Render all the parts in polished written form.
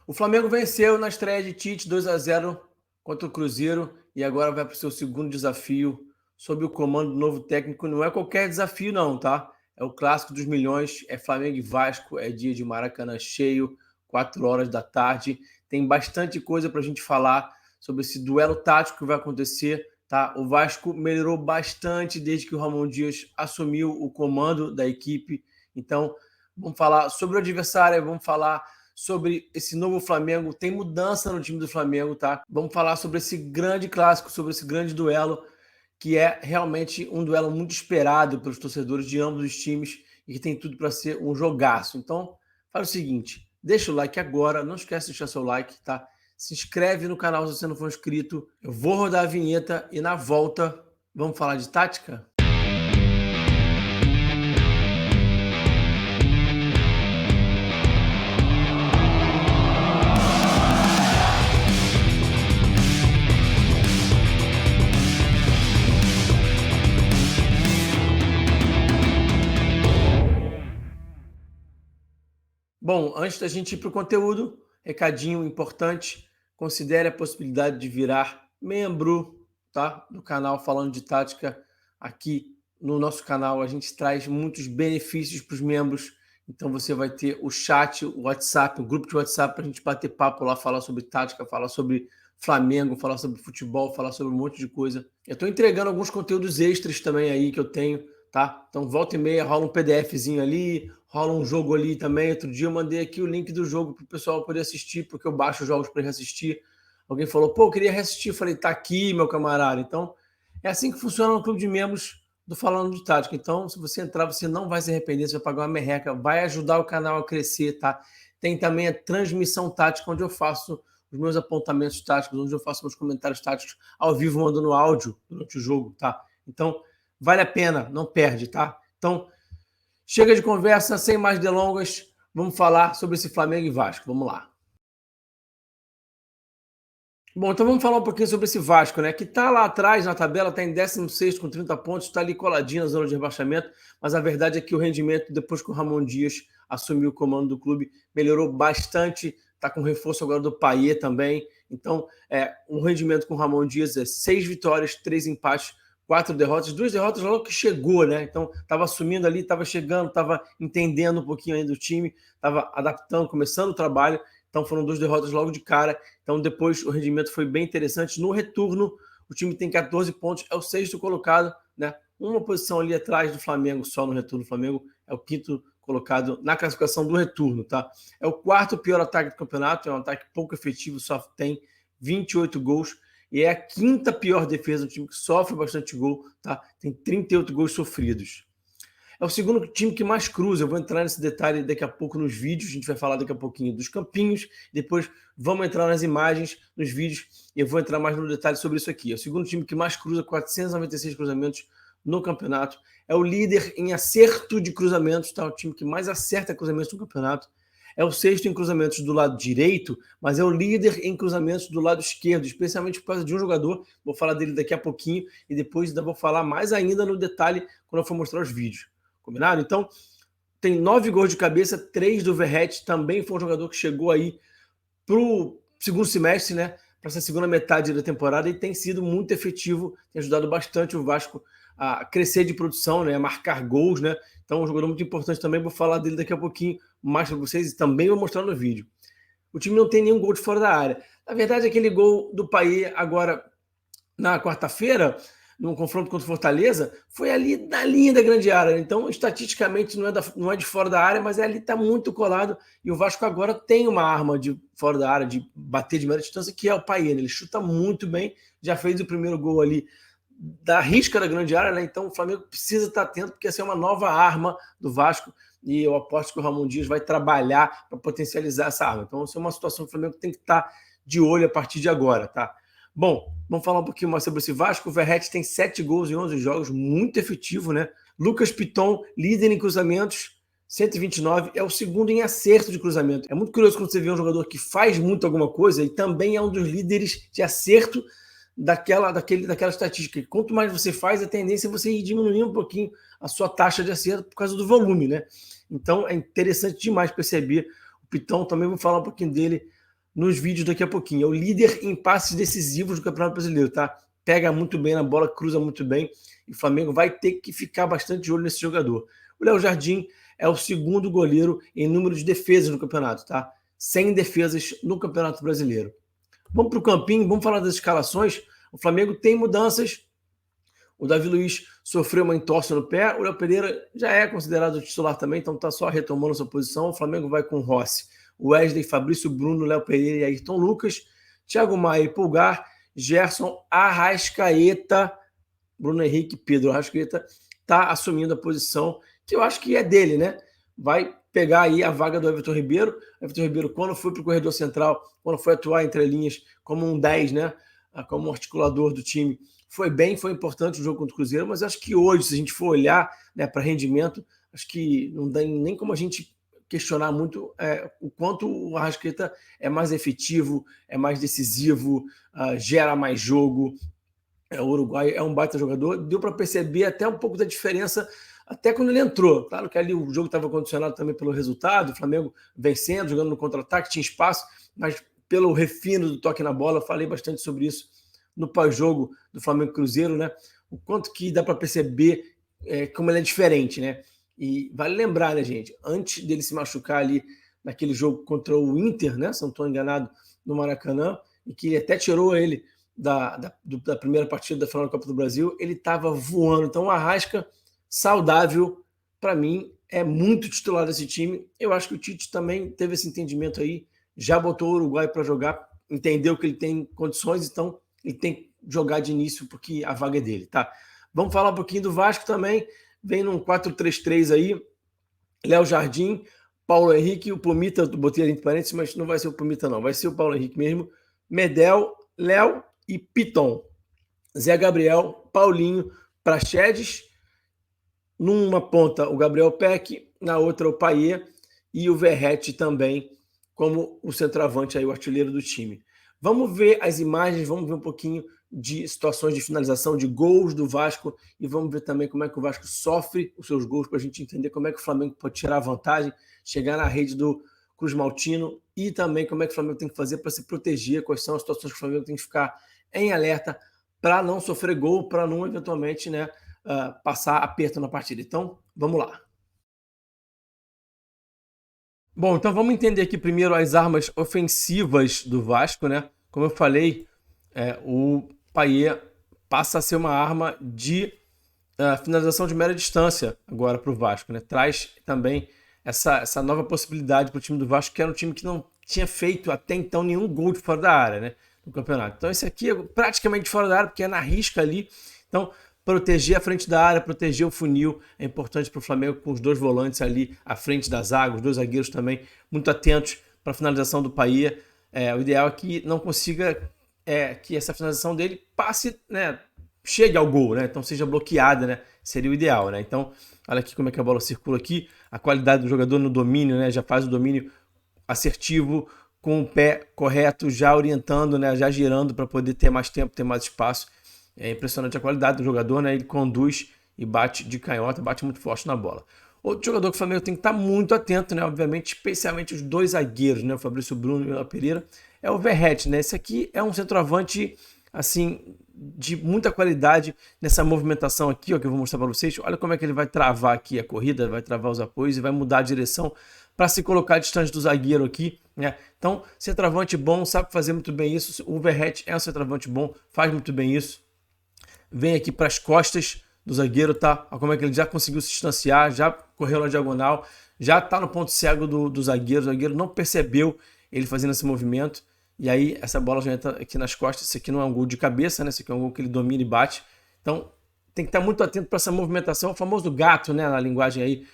O Flamengo venceu na estreia de Tite 2-0 contra o Cruzeiro e agora vai para o seu segundo desafio sob o comando do novo técnico. Não é qualquer desafio não, tá? É o clássico dos milhões, é Flamengo e Vasco, é dia de Maracanã cheio, 4 horas da tarde. Tem bastante coisa para a gente falar sobre esse duelo tático que vai acontecer, tá? O Vasco melhorou bastante desde que o Ramon Dias assumiu o comando da equipe. Então, vamos falar sobre o adversário, vamos falar sobre esse novo Flamengo. Tem mudança no time do Flamengo, tá? Vamos falar sobre esse grande clássico, sobre esse grande duelo, que é realmente um duelo muito esperado pelos torcedores de ambos os times e que tem tudo para ser um jogaço. Então, faz o seguinte, deixa o like agora, não esquece de deixar seu like, tá? Se inscreve no canal se você não for inscrito. Eu vou rodar a vinheta e na volta vamos falar de tática? Bom, antes da gente ir para o conteúdo, recadinho importante, considere a possibilidade de virar membro, tá? Do canal Falando de Tática. Aqui no nosso canal a gente traz muitos benefícios para os membros, então você vai ter o chat, o WhatsApp, o grupo de WhatsApp para a gente bater papo lá, falar sobre tática, falar sobre Flamengo, falar sobre futebol, falar sobre um monte de coisa. Eu estou entregando alguns conteúdos extras também aí que eu tenho, tá? Então volta e meia rola um PDFzinho ali, rola um jogo ali também. Outro dia eu mandei aqui o link do jogo para o pessoal poder assistir, porque eu baixo os jogos para reassistir. Alguém falou, pô, eu queria reassistir. Eu falei, tá aqui, meu camarada. Então, é assim que funciona no clube de membros do Falando de Tática. Então, se você entrar, você não vai se arrepender, você vai pagar uma merreca, vai ajudar o canal a crescer, tá? Tem também a transmissão tática, onde eu faço os meus apontamentos táticos, onde eu faço meus comentários táticos ao vivo, mandando áudio durante o jogo, tá? Então, vale a pena, não perde, tá? Então, chega de conversa, sem mais delongas, vamos falar sobre esse Flamengo e Vasco. Vamos lá. Bom, então vamos falar um pouquinho sobre esse Vasco, né? Que tá lá atrás na tabela, tá em 16º com 30 pontos, tá ali coladinho na zona de rebaixamento, mas a verdade é que o rendimento, depois que o Ramon Dias assumiu o comando do clube, melhorou bastante, tá com reforço agora do Payet também. Então, um rendimento com o Ramon Dias é 6 vitórias, 3 empates, 4 derrotas, 2 derrotas logo que chegou, né? Então, estava assumindo ali, estava chegando, estava entendendo um pouquinho ainda do time, estava adaptando, começando o trabalho. Então, foram 2 derrotas logo de cara. Então, depois o rendimento foi bem interessante. No retorno, o time tem 14 pontos, é o 6º colocado, né? Uma posição ali atrás do Flamengo, só no retorno. O Flamengo é o 5º colocado na classificação do retorno, tá? É o 4º pior ataque do campeonato, é um ataque pouco efetivo, só tem 28 gols. E é a 5ª pior defesa do time, que sofre bastante gol, tá? Tem 38 gols sofridos. É o 2º time que mais cruza. Eu vou entrar nesse detalhe daqui a pouco nos vídeos. A gente vai falar daqui a pouquinho dos campinhos. Depois vamos entrar nas imagens, nos vídeos. E eu vou entrar mais no detalhe sobre isso aqui. É o 2º time que mais cruza, 496 cruzamentos no campeonato. É o líder em acerto de cruzamentos, tá? O time que mais acerta cruzamentos no campeonato. É o 6º em cruzamentos do lado direito, mas é o líder em cruzamentos do lado esquerdo, especialmente por causa de um jogador. Vou falar dele daqui a pouquinho e depois ainda vou falar mais ainda no detalhe quando eu for mostrar os vídeos. Combinado? Então, tem 9 gols de cabeça, 3 do Verratti, também foi um jogador que chegou aí para o segundo semestre, né? Para essa segunda metade da temporada e tem sido muito efetivo, tem ajudado bastante o Vasco a crescer de produção, né? A marcar gols, né? Então, um jogador muito importante também, vou falar dele daqui a pouquinho mais para vocês e também vou mostrar no vídeo. O time não tem nenhum gol de fora da área. Na verdade, aquele gol do Payet agora na quarta-feira, num confronto contra o Fortaleza, foi ali na linha da grande área. Então, estatisticamente, não é de fora da área, mas ali está muito colado. E o Vasco agora tem uma arma de fora da área, de bater de média distância, que é o Payet. Ele chuta muito bem, já fez o primeiro gol ali da risca da grande área, né? Então o Flamengo precisa estar atento, porque essa é uma nova arma do Vasco, e eu aposto que o Ramon Dias vai trabalhar para potencializar essa arma. Então, essa é uma situação que o Flamengo tem que estar de olho a partir de agora, tá? Bom, vamos falar um pouquinho mais sobre esse Vasco. O Verratti tem 7 gols em 11 jogos, muito efetivo, né? Lucas Piton, líder em cruzamentos, 129, é o 2º em acerto de cruzamento. É muito curioso quando você vê um jogador que faz muito alguma coisa e também é um dos líderes de acerto daquela estatística. Quanto mais você faz, a tendência é você ir diminuindo um pouquinho a sua taxa de acerto por causa do volume, né? Então é interessante demais perceber. O Piton também, vou falar um pouquinho dele nos vídeos daqui a pouquinho. É o líder em passes decisivos do Campeonato Brasileiro, tá? Pega muito bem na bola, cruza muito bem, e o Flamengo vai ter que ficar bastante de olho nesse jogador. O Léo Jardim é o segundo goleiro em número de defesas no campeonato, tá? 100 defesas no Campeonato Brasileiro. Vamos para o campinho, vamos falar das escalações. O Flamengo tem mudanças. O Davi Luiz sofreu uma entorse no pé. O Léo Pereira já é considerado titular também, então está só retomando sua posição. O Flamengo vai com Rossi, Wesley, Fabrício Bruno, Léo Pereira e Ayrton Lucas. Thiago Maia e Pulgar. Gerson, Arrascaeta, Bruno Henrique, Pedro Arrascaeta está assumindo a posição que eu acho que é dele, né? Vai pegar aí a vaga do Everton Ribeiro. O Everton Ribeiro, quando foi para o corredor central, quando foi atuar entre linhas como um 10, né? Como um articulador do time, foi bem, foi importante o jogo contra o Cruzeiro, mas acho que hoje, se a gente for olhar, né, para rendimento, acho que não dá nem como a gente questionar muito o quanto o Arrascaeta é mais efetivo, é mais decisivo, gera mais jogo. O Uruguai é um baita jogador. Deu para perceber até um pouco da diferença até quando ele entrou. Claro que ali o jogo estava condicionado também pelo resultado, o Flamengo vencendo, jogando no contra-ataque, tinha espaço, mas pelo refino do toque na bola, eu falei bastante sobre isso no pós-jogo do Flamengo Cruzeiro, né? O quanto que dá para perceber como ele é diferente, né? E vale lembrar, né, gente, antes dele se machucar ali naquele jogo contra o Inter, né? Se não estou enganado, no Maracanã, e que até tirou ele da primeira partida da final da Copa do Brasil, ele estava voando. Então o Arrasca, saudável, para mim, é muito titular desse time. Eu acho que o Tite também teve esse entendimento aí, já botou o Uruguai para jogar, entendeu que ele tem condições, então ele tem que jogar de início porque a vaga é dele, tá? Vamos falar um pouquinho do Vasco também, vem num 4-3-3 aí, Léo Jardim, Paulo Henrique, o Pumita, eu botei entre parênteses, mas não vai ser o Pumita não, vai ser o Paulo Henrique mesmo, Medel, Léo e Piton, Zé Gabriel, Paulinho, Praxedes, numa ponta o Gabriel Peck, na outra o Payet e o Verratti também como o centroavante aí, o artilheiro do time. Vamos ver as imagens, vamos ver um pouquinho de situações de finalização, de gols do Vasco e vamos ver também como é que o Vasco sofre os seus gols para a gente entender como é que o Flamengo pode tirar vantagem, chegar na rede do Cruz Maltino e também como é que o Flamengo tem que fazer para se proteger, quais são as situações que o Flamengo tem que ficar em alerta para não sofrer gol, para não eventualmente, né, passar aperto na partida. Então, vamos lá. Bom, então vamos entender aqui primeiro as armas ofensivas do Vasco, né? Como eu falei, o Payet passa a ser uma arma de finalização de média distância agora para o Vasco, né? Traz também essa nova possibilidade para o time do Vasco, que era um time que não tinha feito até então nenhum gol de fora da área, né? No campeonato. Então esse aqui é praticamente de fora da área, porque é na risca ali. Então, proteger a frente da área, proteger o funil é importante para o Flamengo, com os dois volantes ali à frente da zaga, os dois zagueiros também muito atentos para a finalização do Payet. O ideal é que não consiga que essa finalização dele passe, né, chegue ao gol, né? Então seja bloqueada, né? Seria o ideal, né? Então, olha aqui como é que a bola circula aqui, a qualidade do jogador no domínio, né? Já faz o domínio assertivo, com o pé correto, já orientando, né? Já girando para poder ter mais tempo, ter mais espaço. É impressionante a qualidade do jogador, né? Ele conduz e bate de canhota, bate muito forte na bola. Outro jogador que o Flamengo tem que estar muito atento, né? Obviamente, especialmente os dois zagueiros, né? O Fabrício Bruno e o Léo Pereira, é o Verratti, né? Esse aqui é um centroavante, assim, de muita qualidade nessa movimentação aqui, ó, que eu vou mostrar para vocês. Olha como é que ele vai travar aqui a corrida, vai travar os apoios e vai mudar a direção para se colocar distante do zagueiro aqui, né? Então, centroavante bom, sabe fazer muito bem isso. O Verratti é um centroavante bom, faz muito bem isso. Vem aqui para as costas do zagueiro, tá? Olha como é que ele já conseguiu se distanciar, já correu na diagonal, já tá no ponto cego do zagueiro. O zagueiro não percebeu ele fazendo esse movimento. E aí essa bola já entra aqui nas costas. Esse aqui não é um gol de cabeça, né? Esse aqui é um gol que ele domina e bate. Então tem que estar muito atento para essa movimentação. O famoso gato, né? Na linguagem aí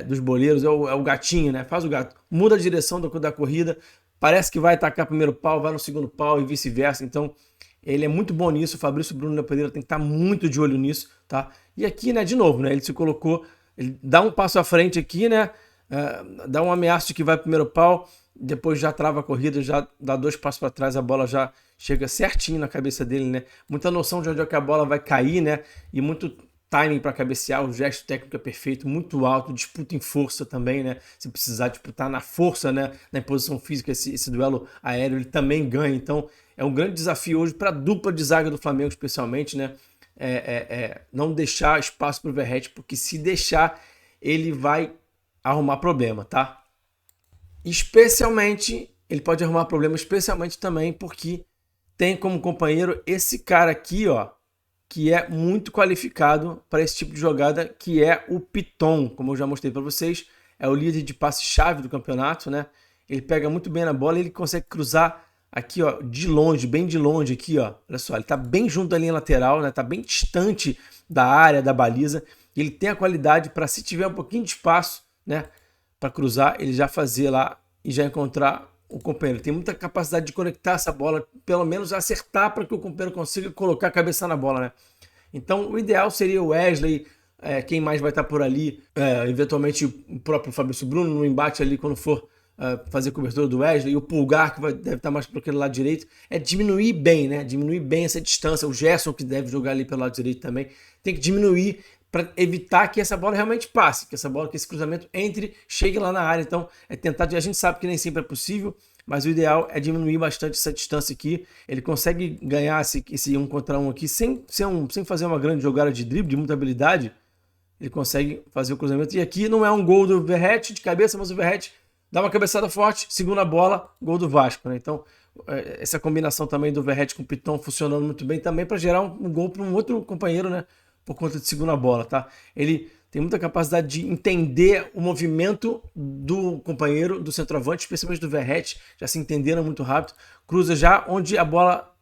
dos boleiros, é o gatinho, né? Faz o gato. Muda a direção da corrida. Parece que vai atacar primeiro pau, vai no segundo pau e vice-versa. Então ele é muito bom nisso. O Fabrício Bruno da Pereira tem que estar muito de olho nisso, tá? E aqui, né, de novo, né? Ele se colocou, ele dá um passo à frente aqui, né? Dá um ameaço de que vai primeiro pau, depois já trava a corrida, já dá 2 passos para trás, a bola já chega certinho na cabeça dele, né? Muita noção de onde é que a bola vai cair, né? E muito timing para cabecear, o gesto técnico é perfeito, muito alto, disputa em força também, né? Se precisar disputar na força, né? Na posição física, esse duelo aéreo, ele também ganha. Então, é um grande desafio hoje para a dupla de zaga do Flamengo, especialmente, né? Não deixar espaço para o Verratti, porque se deixar, ele vai arrumar problema, tá? Especialmente, ele pode arrumar problema, especialmente também porque tem como companheiro esse cara aqui, ó, que é muito qualificado para esse tipo de jogada, que é o Piton, como eu já mostrei para vocês, é o líder de passe-chave do campeonato, né? Ele pega muito bem na bola, ele consegue cruzar aqui, ó, de longe, bem de longe aqui, ó. Olha só, ele tá bem junto da linha lateral, né? Tá bem distante da área, da baliza. Ele tem a qualidade para, se tiver um pouquinho de espaço, né, para cruzar, ele já fazer lá e já encontrar o companheiro. Tem muita capacidade de conectar essa bola, pelo menos acertar para que o companheiro consiga colocar a cabeça na bola, né? Então, o ideal seria o Wesley, quem mais vai estar por ali, eventualmente o próprio Fabrício Bruno, no embate ali quando for fazer cobertura do Wesley, e o Pulgar, que deve estar mais para aquele lado direito, diminuir bem, né? Diminuir bem essa distância. O Gerson, que deve jogar ali pelo lado direito também, tem que diminuir para evitar que essa bola realmente passe, que esse cruzamento chegue lá na área. Então, tentar, a gente sabe que nem sempre é possível, mas o ideal é diminuir bastante essa distância aqui. Ele consegue ganhar esse 1 contra 1 aqui sem fazer uma grande jogada de drible, de muita habilidade. Ele consegue fazer o cruzamento. E aqui não é um gol do Verratti de cabeça, mas o Verratti dá uma cabeçada forte, segunda bola, gol do Vasco, né? Então, essa combinação também do Verratti com o Piton funcionando muito bem também para gerar um gol para um outro companheiro, né? Por conta de segunda bola, tá? Ele tem muita capacidade de entender o movimento do companheiro, do centroavante, especialmente do Verratti, já se entenderam muito rápido, cruza já onde a bola,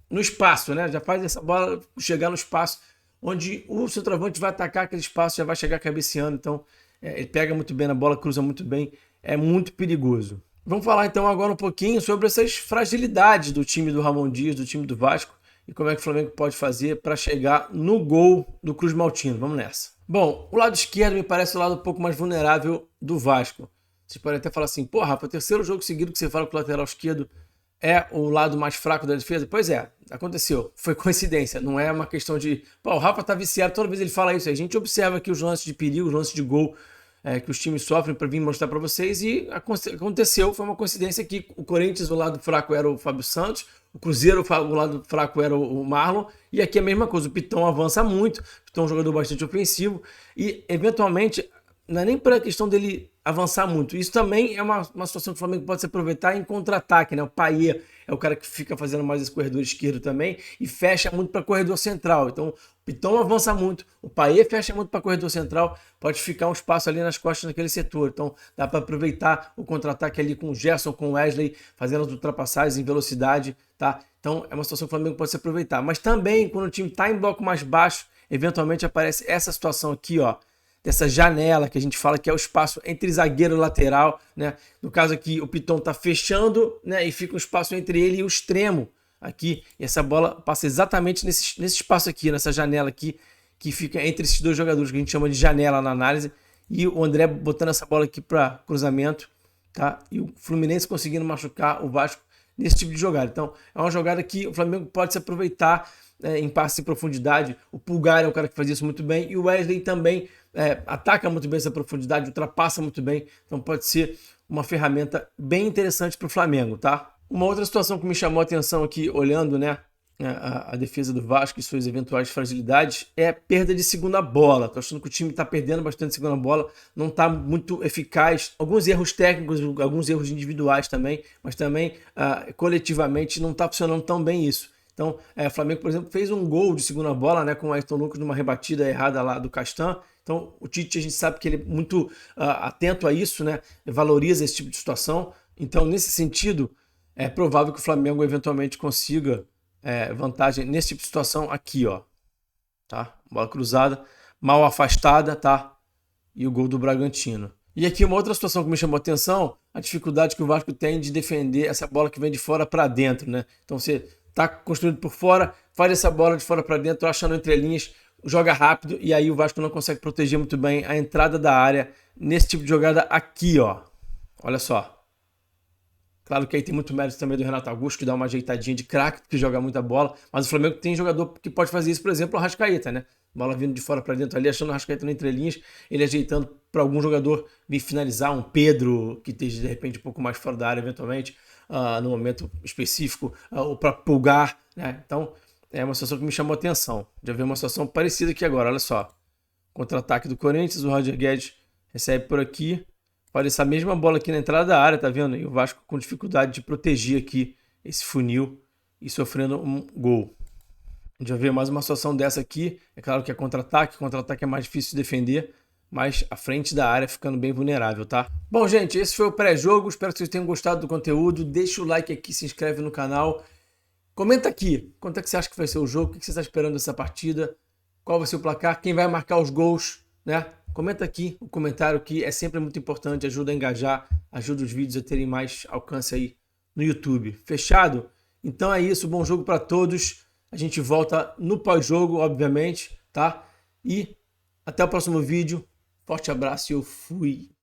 no espaço, né? Já faz essa bola chegar no espaço, onde o centroavante vai atacar aquele espaço, já vai chegar cabeceando. Então, ele pega muito bem na bola, cruza muito bem, é muito perigoso. Vamos falar então agora um pouquinho sobre essas fragilidades do time do Ramon Dias, do time do Vasco, e como é que o Flamengo pode fazer para chegar no gol do Cruz Maltino. Vamos nessa. Bom, o lado esquerdo me parece o lado um pouco mais vulnerável do Vasco. Vocês podem até falar assim, pô, Rafa, o terceiro jogo seguido que você fala que o lateral esquerdo é o lado mais fraco da defesa? Pois é, aconteceu. Foi coincidência, não é uma questão de... Pô, o Rafa tá viciado, toda vez ele fala isso. A gente observa aqui os lances de perigo, os lances de gol que os times sofrem para vir mostrar para vocês, e aconteceu, foi uma coincidência que o Corinthians, o lado fraco era o Fábio Santos, o Cruzeiro, o lado fraco era o Marlon, e aqui é a mesma coisa, o Piton avança muito, o Piton é um jogador bastante ofensivo, e eventualmente, não é nem pela questão dele avançar muito, isso também é uma situação que o Flamengo pode se aproveitar em contra-ataque, né? O Payet é o cara que fica fazendo mais esse corredor esquerdo também, e fecha muito para corredor central. Então, o Piton avança muito, o Payet fecha muito para corredor central, pode ficar um espaço ali nas costas naquele setor. Então, dá para aproveitar o contra-ataque ali com o Gerson, com o Wesley, fazendo as ultrapassagens em velocidade, tá? Então, é uma situação que o Flamengo pode se aproveitar. Mas também, quando o time está em bloco mais baixo, eventualmente aparece essa situação aqui, ó, dessa janela que a gente fala que é o espaço entre zagueiro e lateral, né? No caso aqui, o Piton tá fechando, né? E fica um espaço entre ele e o extremo aqui. E essa bola passa exatamente nesse espaço aqui, nessa janela aqui, que fica entre esses dois jogadores, que a gente chama de janela na análise. E o André botando essa bola aqui para cruzamento, tá? E o Fluminense conseguindo machucar o Vasco nesse tipo de jogada. Então, é uma jogada que o Flamengo pode se aproveitar em passe em profundidade. O Pulgar é um cara que faz isso muito bem, e o Wesley também ataca muito bem essa profundidade, ultrapassa muito bem. Então pode ser uma ferramenta bem interessante para o Flamengo, tá? Uma outra situação que me chamou a atenção aqui, olhando, né, a defesa do Vasco e suas eventuais fragilidades, é a perda de segunda bola. Tô achando que o time está perdendo bastante segunda bola, não está muito eficaz. Alguns erros técnicos, alguns erros individuais também, mas também coletivamente não está funcionando tão bem isso. Então, o Flamengo, por exemplo, fez um gol de segunda bola, né, com o Ayrton Lucas numa rebatida errada lá do Castan. Então, o Tite, a gente sabe que ele é muito atento a isso, né, valoriza esse tipo de situação. Então, nesse sentido, é provável que o Flamengo eventualmente consiga vantagem nesse tipo de situação aqui, ó. Tá? Bola cruzada, mal afastada, tá? E o gol do Bragantino. E aqui uma outra situação que me chamou a atenção, a dificuldade que o Vasco tem de defender essa bola que vem de fora para dentro, né? Então, você tá construído por fora, faz essa bola de fora para dentro, achando entre linhas, joga rápido, e aí o Vasco não consegue proteger muito bem a entrada da área nesse tipo de jogada aqui, ó. Olha só. Claro que aí tem muito mérito também do Renato Augusto, que dá uma ajeitadinha de craque, que joga muita bola, mas o Flamengo tem jogador que pode fazer isso, por exemplo, o Arrascaeta, né? bola vindo de fora para dentro ali, achando o Arrascaeta na entrelinhas, ele ajeitando para algum jogador vir finalizar, um Pedro que esteja de repente um pouco mais fora da área eventualmente, no momento específico, ou para Pulgar, né? Então é uma situação que me chamou a atenção. Já vi uma situação parecida aqui agora, olha só. Contra-ataque do Corinthians, o Roger Guedes recebe por aqui, olha essa mesma bola aqui na entrada da área, tá vendo? E o Vasco com dificuldade de proteger aqui esse funil e sofrendo um gol. A gente vai ver mais uma situação dessa aqui. É claro que é contra-ataque é mais difícil de defender, mas a frente da área ficando bem vulnerável, tá? Bom, gente, esse foi o pré-jogo. Espero que vocês tenham gostado do conteúdo. Deixa o like aqui, se inscreve no canal. Comenta aqui, quanto é que você acha que vai ser o jogo, o que você está esperando dessa partida, qual vai ser o placar, quem vai marcar os gols, né? Comenta aqui o comentário que é sempre muito importante, ajuda a engajar, ajuda os vídeos a terem mais alcance aí no YouTube. Fechado? Então é isso, bom jogo para todos. A gente volta no pós-jogo, obviamente, tá? E até o próximo vídeo. Forte abraço e eu fui!